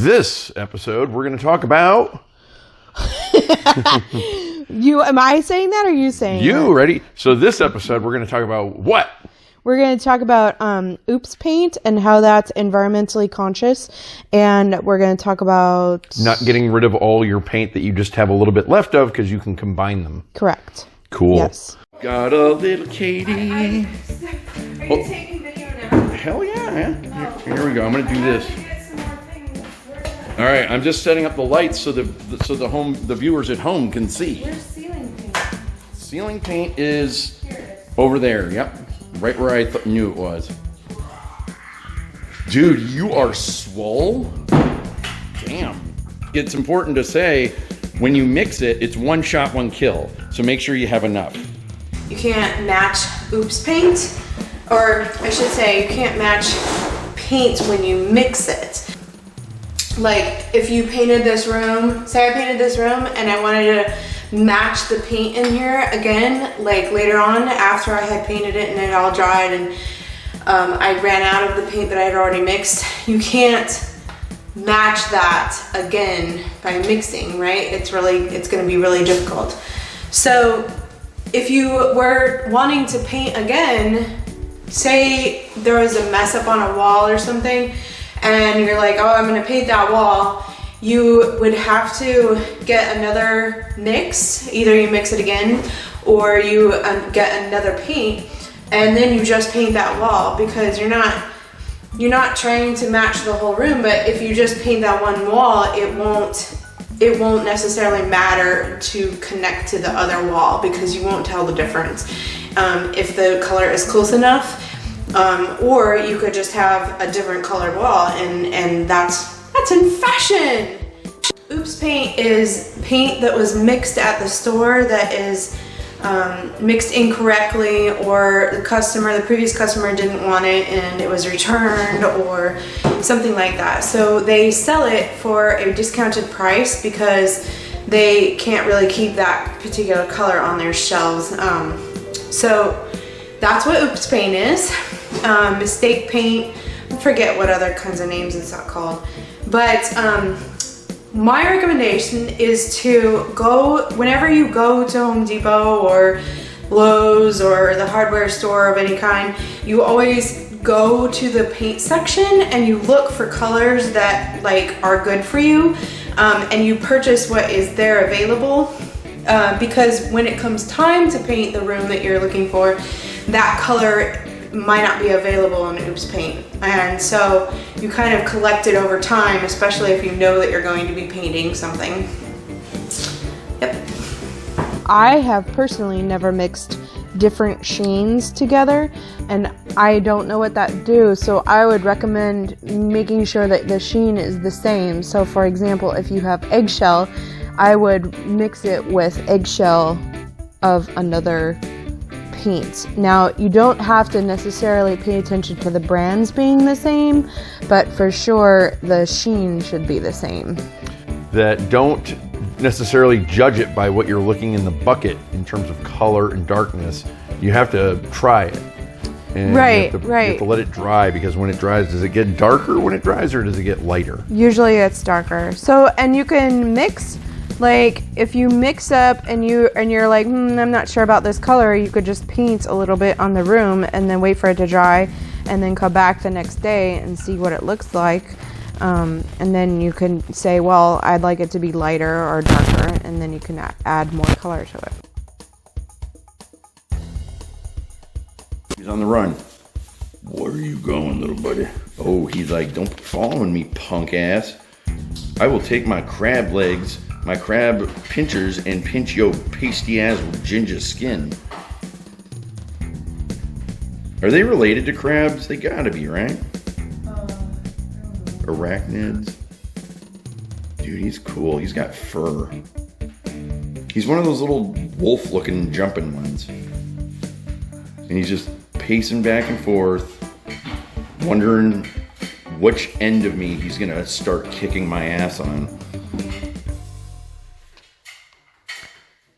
This episode, we're going to talk about... Am I saying that or you saying that? You, ready? So this episode, we're going to talk about what? We're going to talk about Oops paint and how that's environmentally conscious. And we're going to talk about... Not getting rid of all your paint that you just have a little bit left of because you can combine them. Correct. Cool. Yes. Got a little Katie. Are you taking video now? Hell yeah. Here we go. I'm going to do this. All right, I'm just setting up the lights so the viewers at home can see. Where's ceiling paint? Ceiling paint is over there. Yep, right where I knew it was. Dude, you are swole. Damn. It's important to say when you mix it, it's one shot, one kill. So make sure you have enough. You can't match Oops paint, or I should say, you can't match paint when you mix it. Like, if you painted this room, say I painted this room and I wanted to match the paint in here again, like later on after I had painted it and it all dried and I ran out of the paint that I had already mixed, you can't match that again by mixing, right? It's gonna be really difficult. So if you were wanting to paint again, say there was a mess up on a wall or something, and you're like, oh, I'm gonna paint that wall, you would have to get another mix. Either you mix it again or you get another paint, and then you just paint that wall, because you're not trying to match the whole room. But if you just paint that one wall, it won't necessarily matter to connect to the other wall, because you won't tell the difference if the color is close enough. Or you could just have a different colored wall, and that's in fashion. Oops paint is paint that was mixed at the store that is mixed incorrectly, or the previous customer didn't want it and it was returned or something like that. So they sell it for a discounted price because they can't really keep that particular color on their shelves. So that's what Oops paint is. Mistake paint, I forget what other kinds of names it's called. But my recommendation is to go, whenever you go to Home Depot or Lowe's or the hardware store of any kind, you always go to the paint section and you look for colors that are good for you, and you purchase what is there available, because when it comes time to paint the room that you're looking for, that color might not be available in Oops paint. And so you kind of collect it over time, especially if you know that you're going to be painting something. Yep. I have personally never mixed different sheens together, and I don't know what that do, so I would recommend making sure that the sheen is the same. So for example, if you have eggshell, I would mix it with eggshell of another paint. Now, you don't have to necessarily pay attention to the brands being the same, but for sure the sheen should be the same. That don't necessarily judge it by what you're looking in the bucket in terms of color and darkness. You have to try it. And right. You have to let it dry, because when it dries, does it get darker when it dries, or does it get lighter? Usually it's darker. So, and you can mix, like if you mix up and you're like, I'm not sure about this color, you could just paint a little bit on the room and then wait for it to dry, and then come back the next day and see what it looks like. And then you can say, well, I'd like it to be lighter or darker, and then you can add more color to it. He's on the run. Where are you going, little buddy? Oh, he's like, don't be following me, punk ass. I will take my crab legs, my crab pinchers, and pinch your pasty ass ginger skin. Are they related to crabs? They gotta be, right? Arachnids. Dude, he's cool. He's got fur. He's one of those little wolf-looking jumping ones. And he's just pacing back and forth, wondering which end of me he's gonna start kicking my ass on.